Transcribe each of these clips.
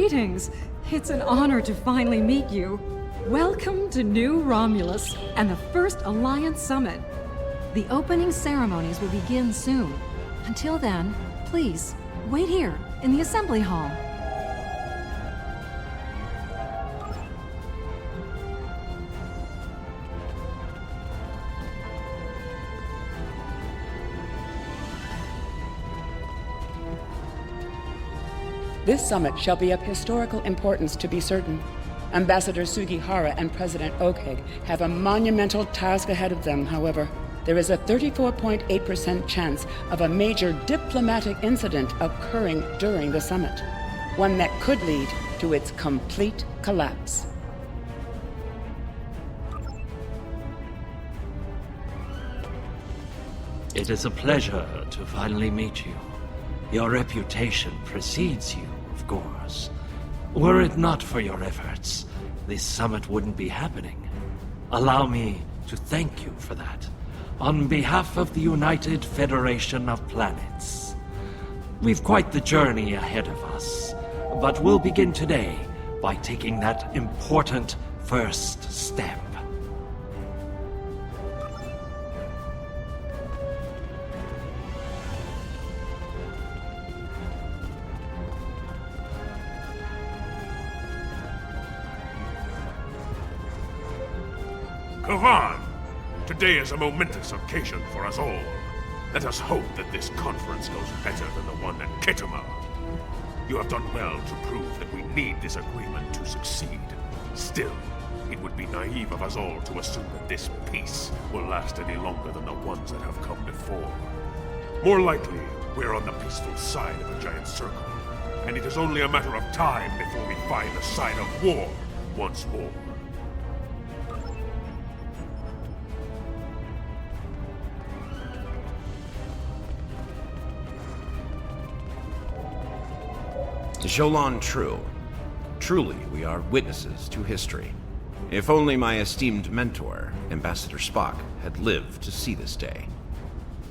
Greetings! It's an honor to finally meet you. Welcome to New Romulus and the first Alliance Summit. The opening ceremonies will begin soon. Until then, please, wait here in the assembly hall. This summit shall be of historical importance to be certain. Ambassador Sugihara and President Oakeg have a monumental task ahead of them, however. There is a 34.8% chance of a major diplomatic incident occurring during the summit, one that could lead to its complete collapse. It is a pleasure to finally meet you. Your reputation precedes you, of course. Were it not for your efforts, this summit wouldn't be happening. Allow me to thank you for that, on behalf of the United Federation of Planets. We've quite the journey ahead of us, but we'll begin today by taking that important first step. Kavan! Today is a momentous occasion for us all. Let us hope that this conference goes better than the one at Ketama. You have done well to prove that we need this agreement to succeed. Still, it would be naive of us all to assume that this peace will last any longer than the ones that have come before. More likely, we're on the peaceful side of a giant circle, and it is only a matter of time before we find the side of war once more. Jolan true. Truly, we are witnesses to history. If only my esteemed mentor, Ambassador Spock, had lived to see this day.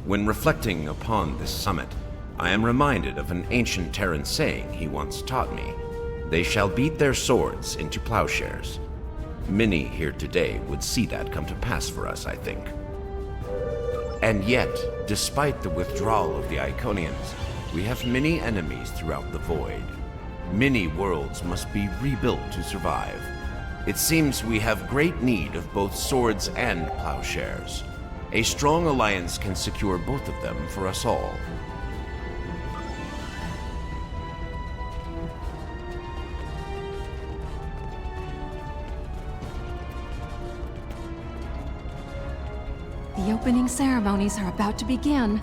When reflecting upon this summit, I am reminded of an ancient Terran saying he once taught me. They shall beat their swords into plowshares. Many here today would see that come to pass for us, I think. And yet, despite the withdrawal of the Iconians, we have many enemies throughout the void. Many worlds must be rebuilt to survive. It seems we have great need of both swords and plowshares. A strong alliance can secure both of them for us all. The opening ceremonies are about to begin.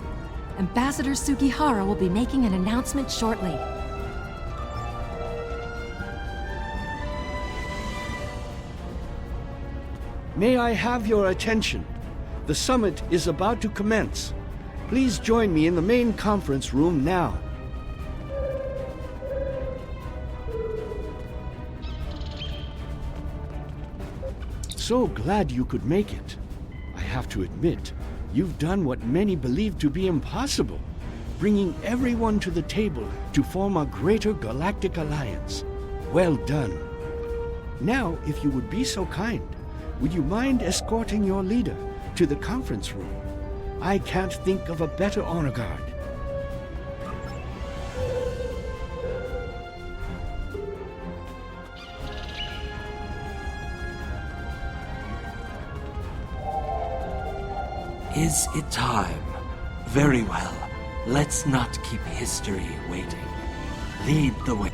Ambassador Sugihara will be making an announcement shortly. May I have your attention? The summit is about to commence. Please join me in the main conference room now. So glad you could make it. I have to admit, you've done what many believe to be impossible, bringing everyone to the table to form a greater galactic alliance. Well done. Now, if you would be so kind, would you mind escorting your leader to the conference room? I can't think of a better honor guard. Is it time? Very well. Let's not keep history waiting. Lead the way.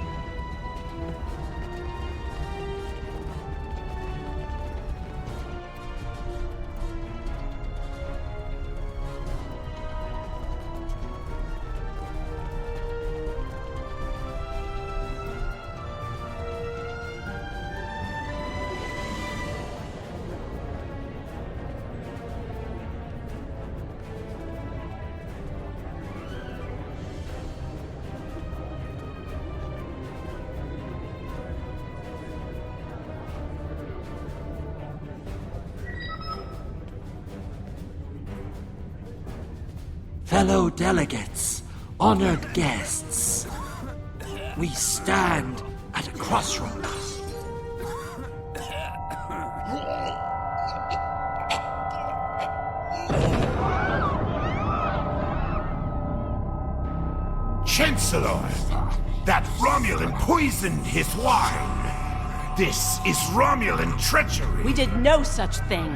Fellow delegates, honored guests, we stand at a crossroads. Chancellor! That Romulan poisoned his wine! This is Romulan treachery! We did no such thing.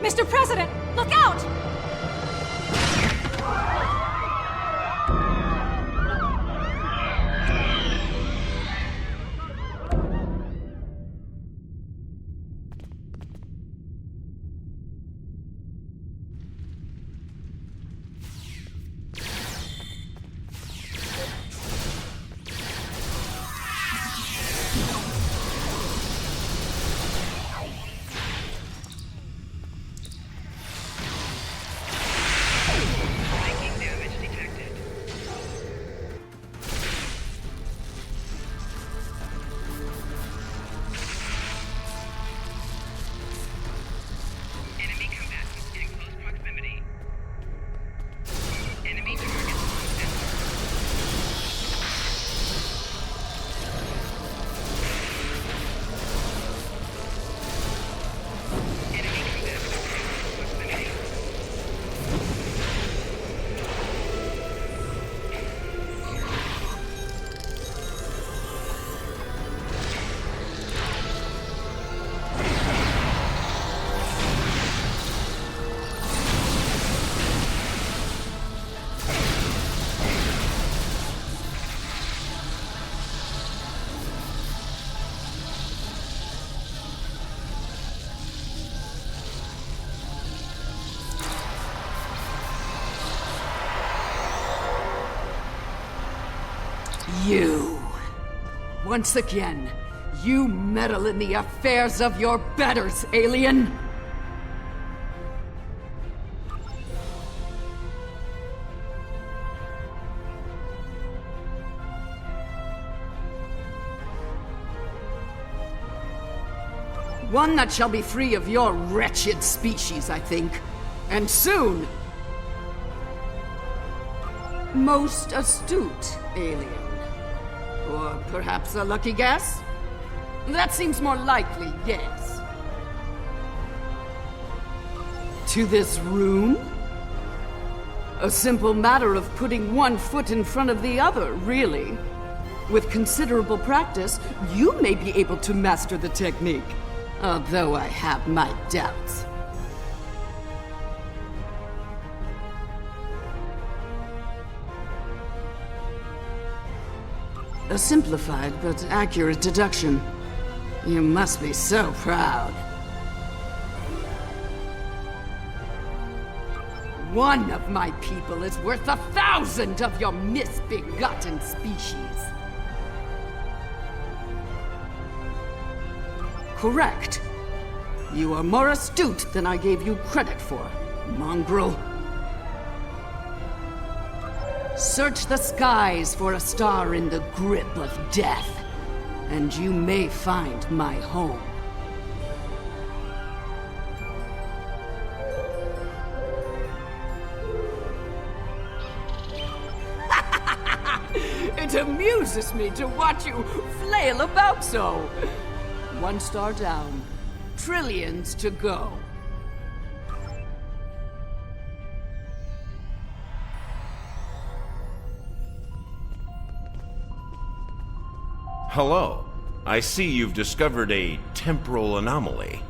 Mr. President, look out! You. Once again, you meddle in the affairs of your betters, alien! One that shall be free of your wretched species, I think. And soon! Most astute, alien. Or perhaps a lucky guess? That seems more likely, yes. To this room? A simple matter of putting one foot in front of the other, really. With considerable practice, you may be able to master the technique. Although I have my doubts. A simplified but accurate deduction. You must be so proud. One of my people is worth 1,000 of your misbegotten species. Correct. You are more astute than I gave you credit for, mongrel. Search the skies for a star in the grip of death, and you may find my home. It amuses me to watch you flail about so. One star down, trillions to go. Hello. I see you've discovered a temporal anomaly.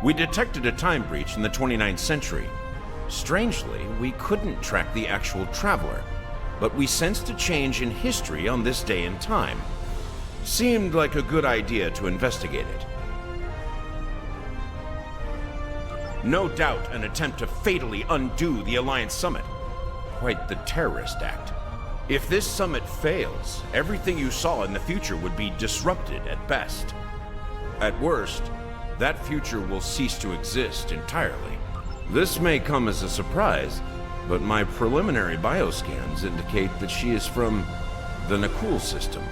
We detected a time breach in the 29th century. Strangely, we couldn't track the actual traveler, but we sensed a change in history on this day and time. Seemed like a good idea to investigate it. No doubt an attempt to fatally undo the Alliance Summit. Quite the terrorist act. If this summit fails, everything you saw in the future would be disrupted at best. At worst, that future will cease to exist entirely. This may come as a surprise, but my preliminary bioscans indicate that she is from the Nakul system.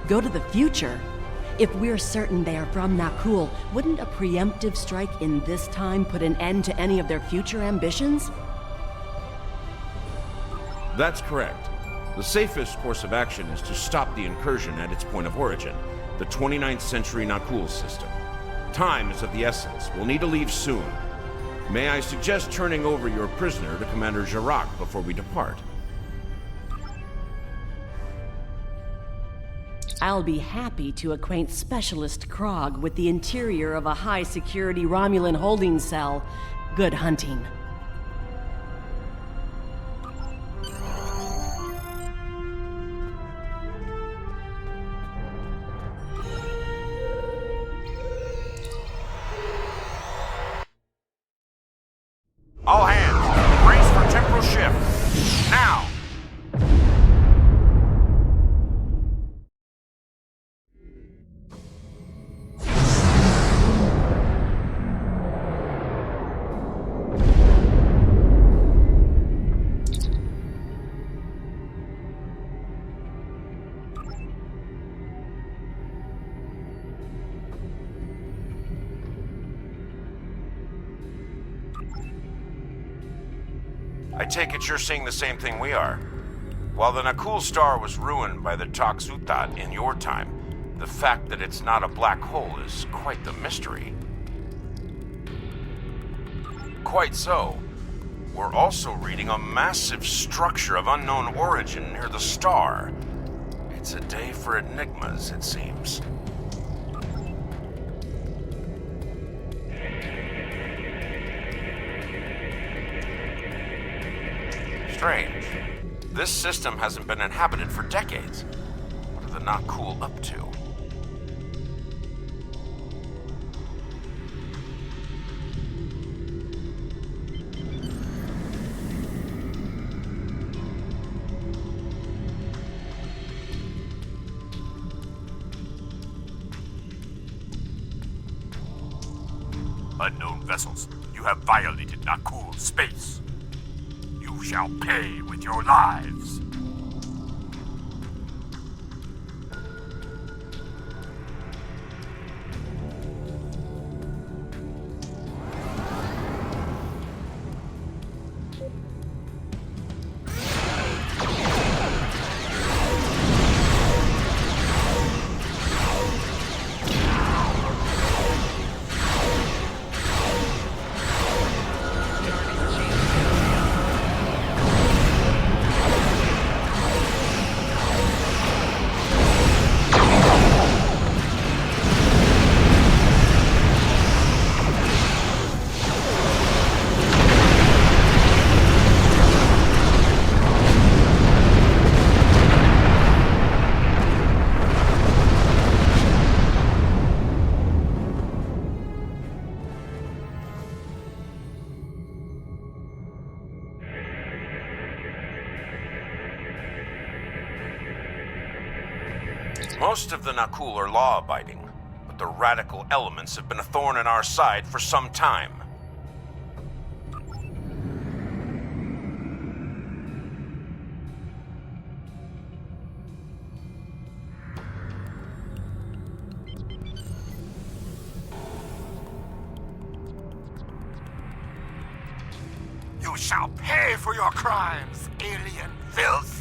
Go to the future? If we're certain they are from Nakul, wouldn't a preemptive strike in this time put an end to any of their future ambitions? That's correct. The safest course of action is to stop the incursion at its point of origin, the 29th century Nakul system. Time is of the essence. We'll need to leave soon. May I suggest turning over your prisoner to Commander Jarak before we depart? I'll be happy to acquaint Specialist Krog with the interior of a high-security Romulan holding cell. Good hunting. All hands, brace for temporal shift. Now! I take it you're seeing the same thing we are. While the Nakul star was ruined by the Toxutat in your time, the fact that it's not a black hole is quite the mystery. Quite so. We're also reading a massive structure of unknown origin near the star. It's a day for enigmas, it seems. Strange. This system hasn't been inhabited for decades. What are the Nakul up to? Unknown vessels, you have violated Nakul space. You shall pay with your lives. Most of the Nakul are law-abiding, but the radical elements have been a thorn in our side for some time. You shall pay for your crimes, alien filth!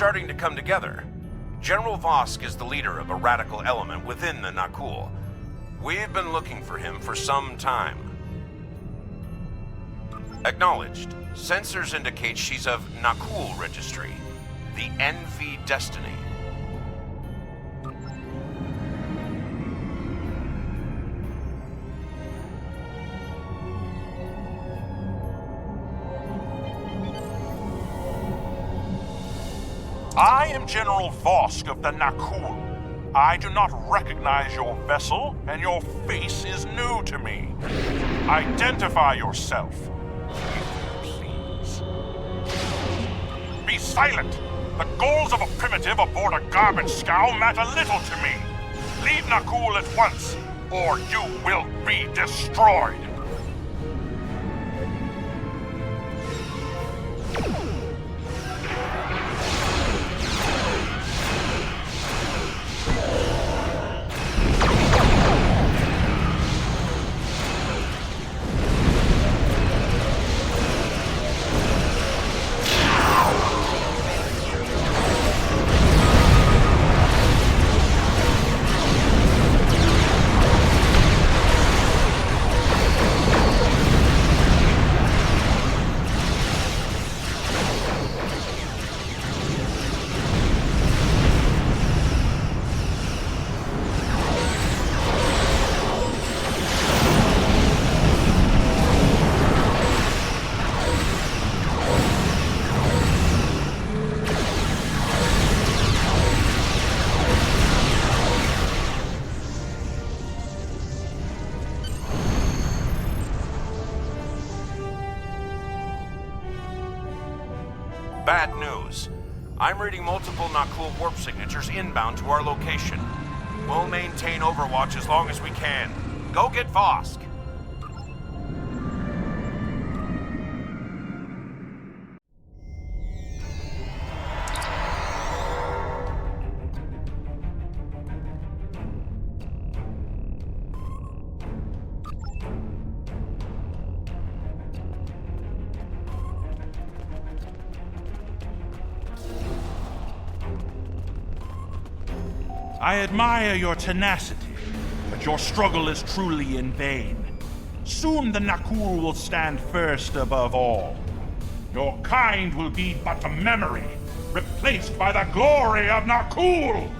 starting to come together. General Vosk is the leader of a radical element within the Nakul. We've been looking for him for some time. Acknowledged. Sensors indicate she's of Nakul registry. The NV Destiny. I am General Vosk of the Nakul. I do not recognize your vessel, and your face is new to me. Identify yourself, if you please. Be silent! The goals of a primitive aboard a garbage scow matter little to me. Leave Nakul at once, or you will be destroyed. Bad news. I'm reading multiple Nakul warp signatures inbound to our location. We'll maintain Overwatch as long as we can. Go get Vosk. I admire your tenacity, but your struggle is truly in vain. Soon the Nakul will stand first above all. Your kind will be but a memory, replaced by the glory of Nakul!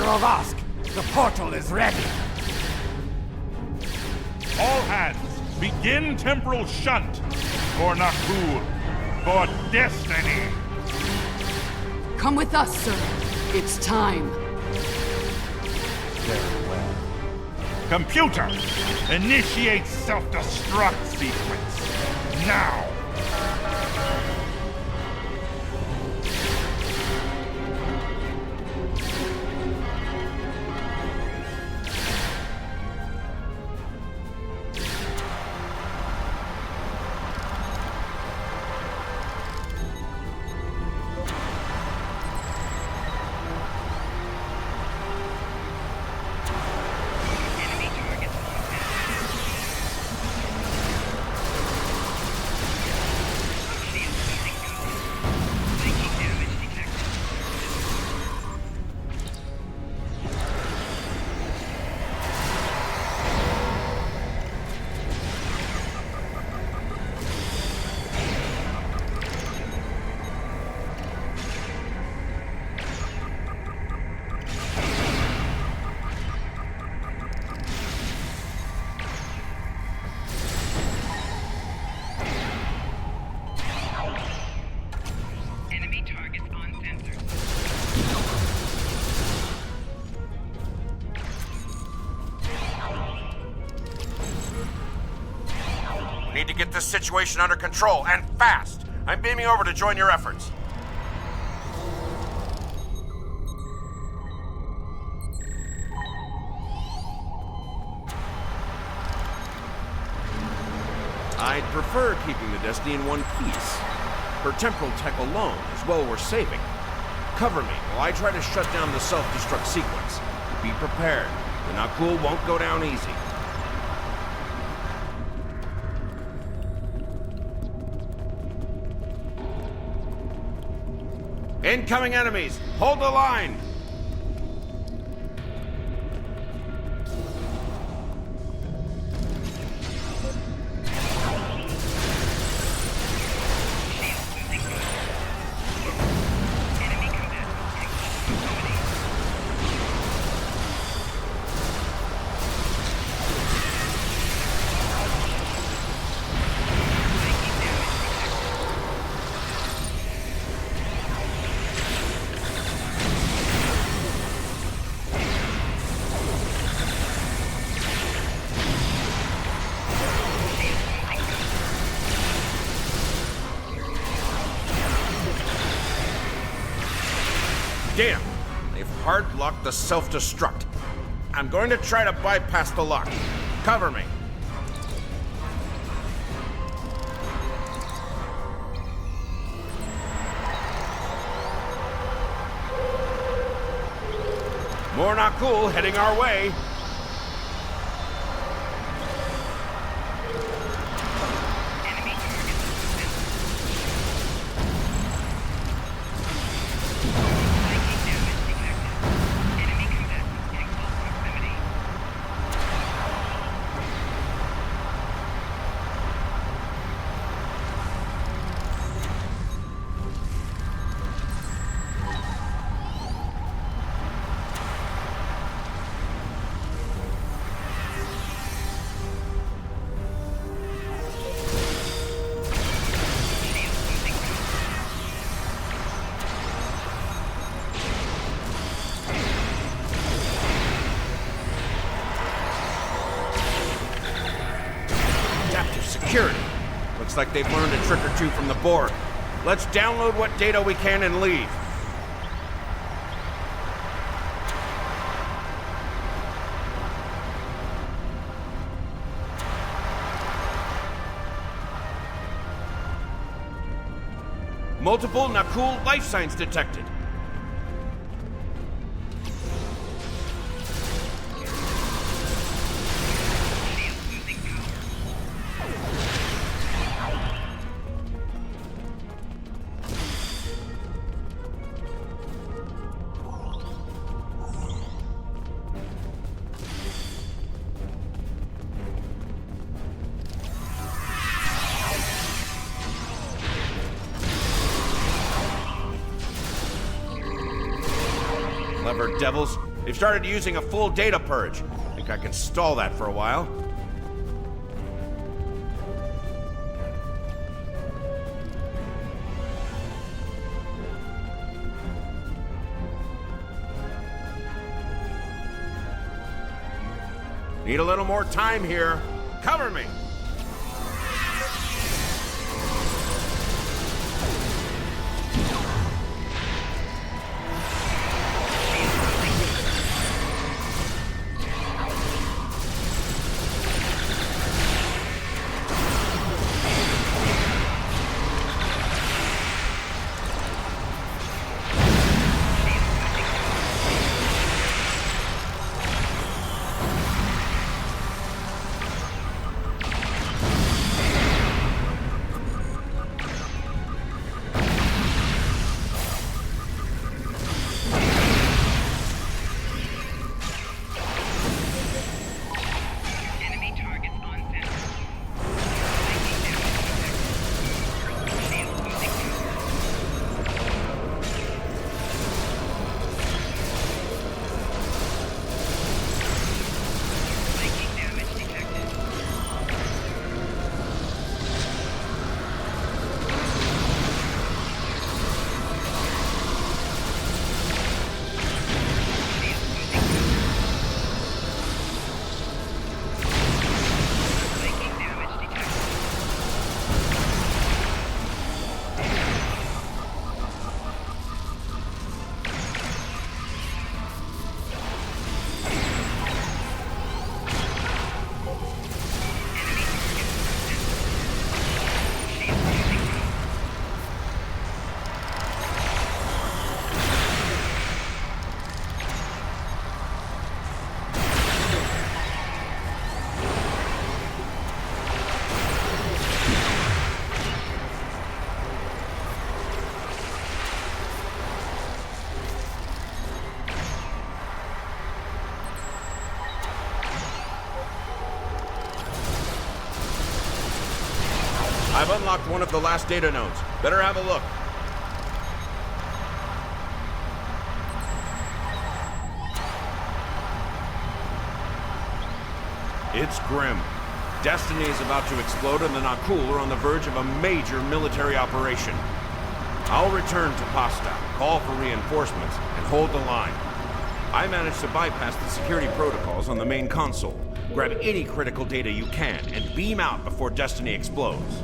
Provosk, the portal is ready. All hands, begin temporal shunt. For Nakul, for destiny. Come with us, sir. It's time. Very well. Computer, initiate self-destruct sequence. Now! Need to get this situation under control, and fast! I'm beaming over to join your efforts. I'd prefer keeping the Destiny in one piece. For temporal tech alone is well worth saving. Cover me while I try to shut down the self-destruct sequence. Be prepared. The Nakul won't go down easy. Incoming enemies! Hold the line! Damn! They've hard-locked the self-destruct. I'm going to try to bypass the lock. Cover me. More Nakul heading our way. Security. Looks like they've learned a trick or two from the Borg. Let's download what data we can and leave. Multiple Nakul life signs detected. Clever devils. They've started using a full data purge. Think I can stall that for a while. Need a little more time here. Cover me! I've unlocked one of the last data nodes. Better have a look. It's grim. Destiny is about to explode and the Nakul are on the verge of a major military operation. I'll return to Pasta, call for reinforcements, and hold the line. I managed to bypass the security protocols on the main console. Grab any critical data you can and beam out before Destiny explodes.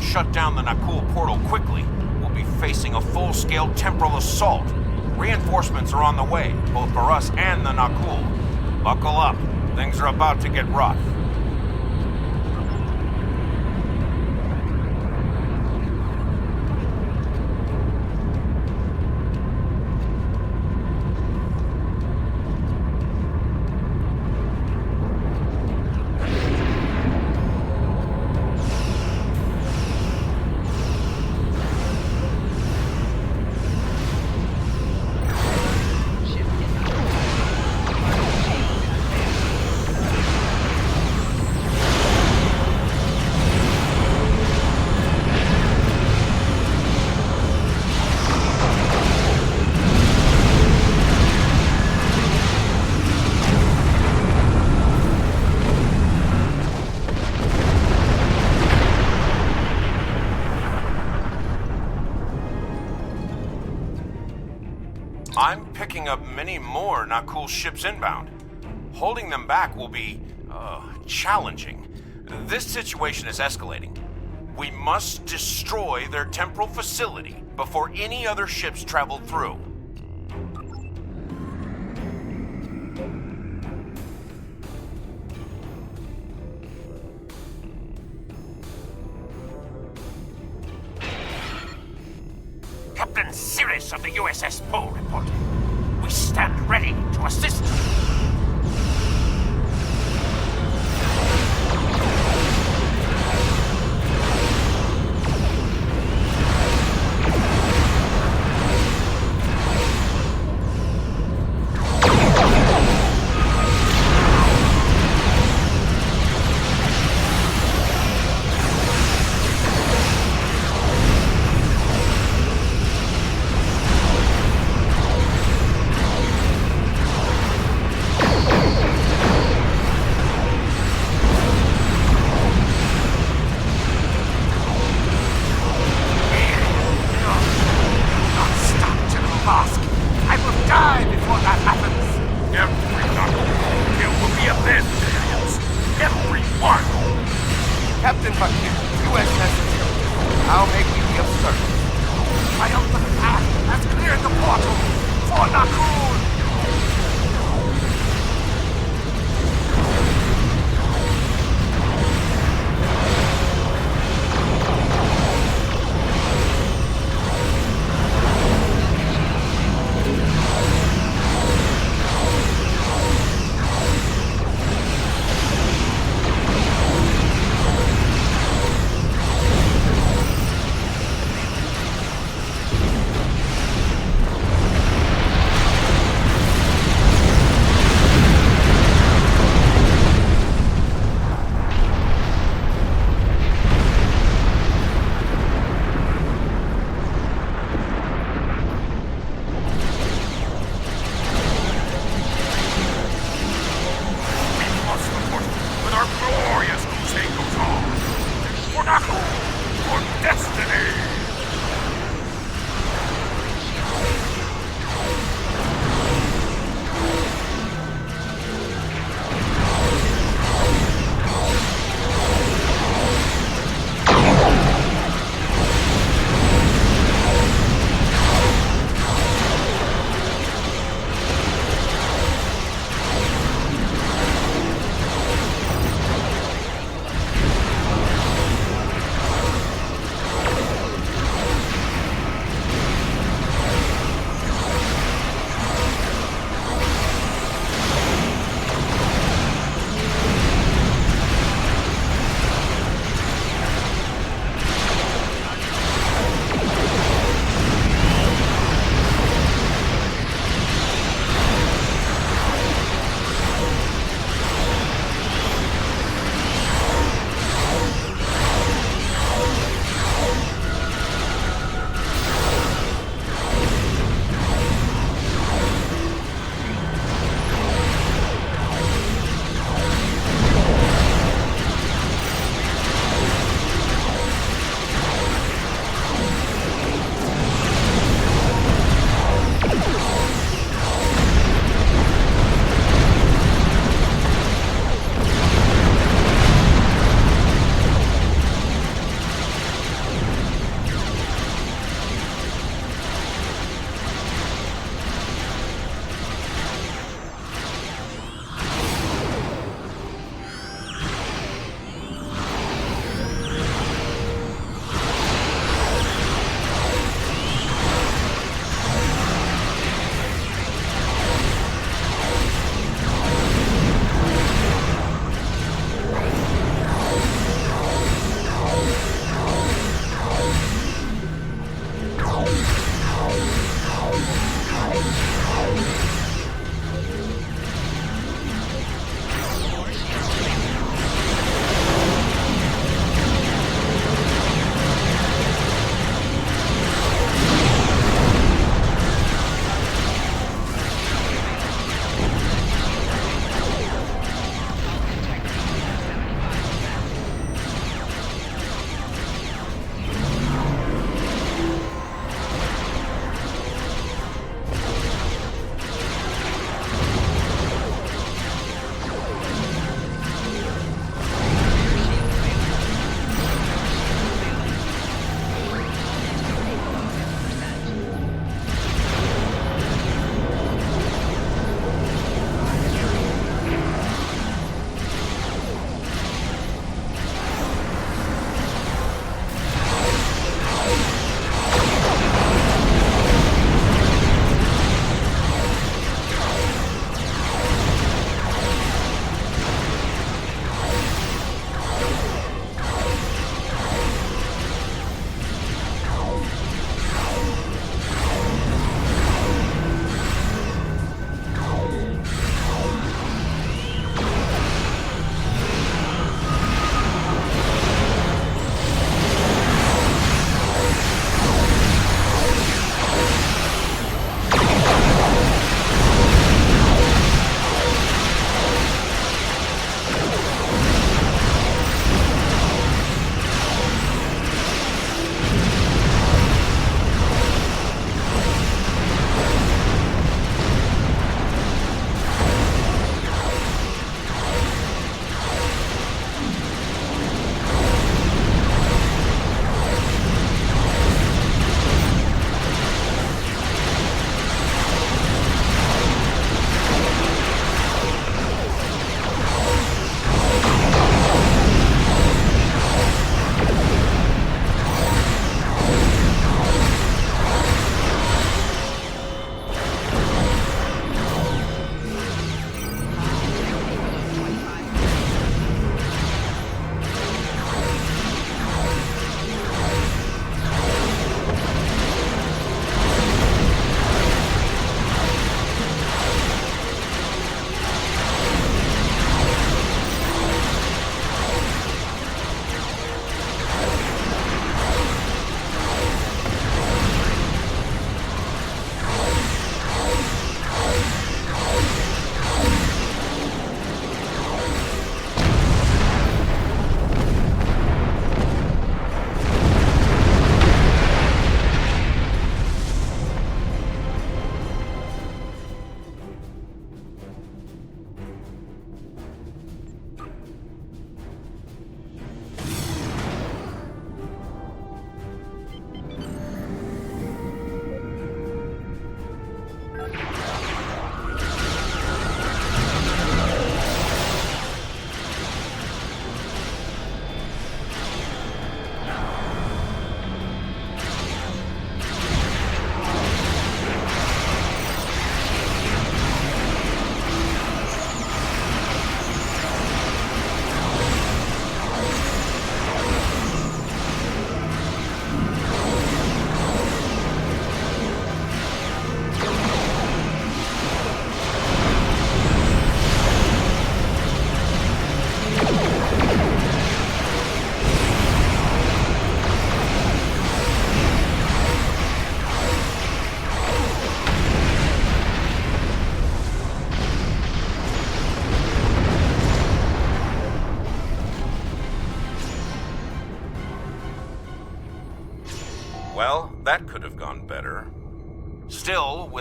Shut down the Nakul portal quickly, we'll be facing a full-scale temporal assault. Reinforcements are on the way, both for us and the Nakul. Buckle up. Things are about to get rough. I'm picking up many more Nakul ships inbound. Holding them back will be, challenging. This situation is escalating. We must destroy their temporal facility before any other ships travel through. Captain Sirius of the USS Poe reporting. We stand ready to assist. Captain Bucket, USS How may we be of service? Triumphant path has cleared the portal for Nakul!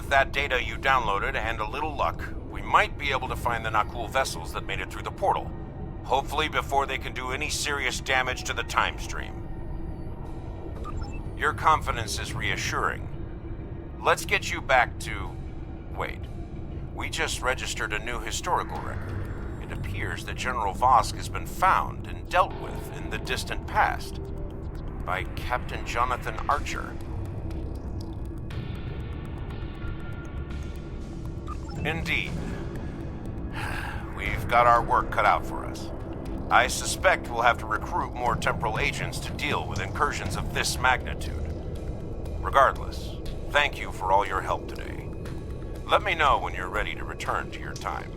With that data you downloaded and a little luck, we might be able to find the Nakul vessels that made it through the portal. Hopefully before they can do any serious damage to the time stream. Your confidence is reassuring. Let's get you back to... Wait. We just registered a new historical record. It appears that General Vosk has been found and dealt with in the distant past by Captain Jonathan Archer. Indeed. We've got our work cut out for us. I suspect we'll have to recruit more temporal agents to deal with incursions of this magnitude. Regardless, thank you for all your help today. Let me know when you're ready to return to your time.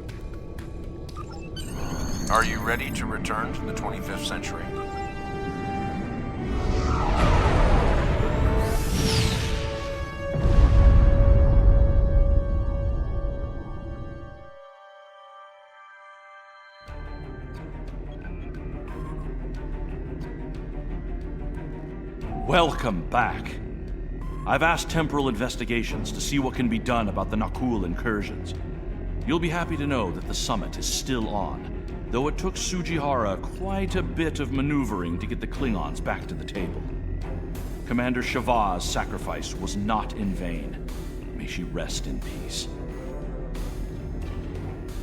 Are you ready to return to the 25th century? Welcome back. I've asked Temporal Investigations to see what can be done about the Nakul incursions. You'll be happy to know that the summit is still on, though it took Sujihara quite a bit of maneuvering to get the Klingons back to the table. Commander Shavah's sacrifice was not in vain. May she rest in peace.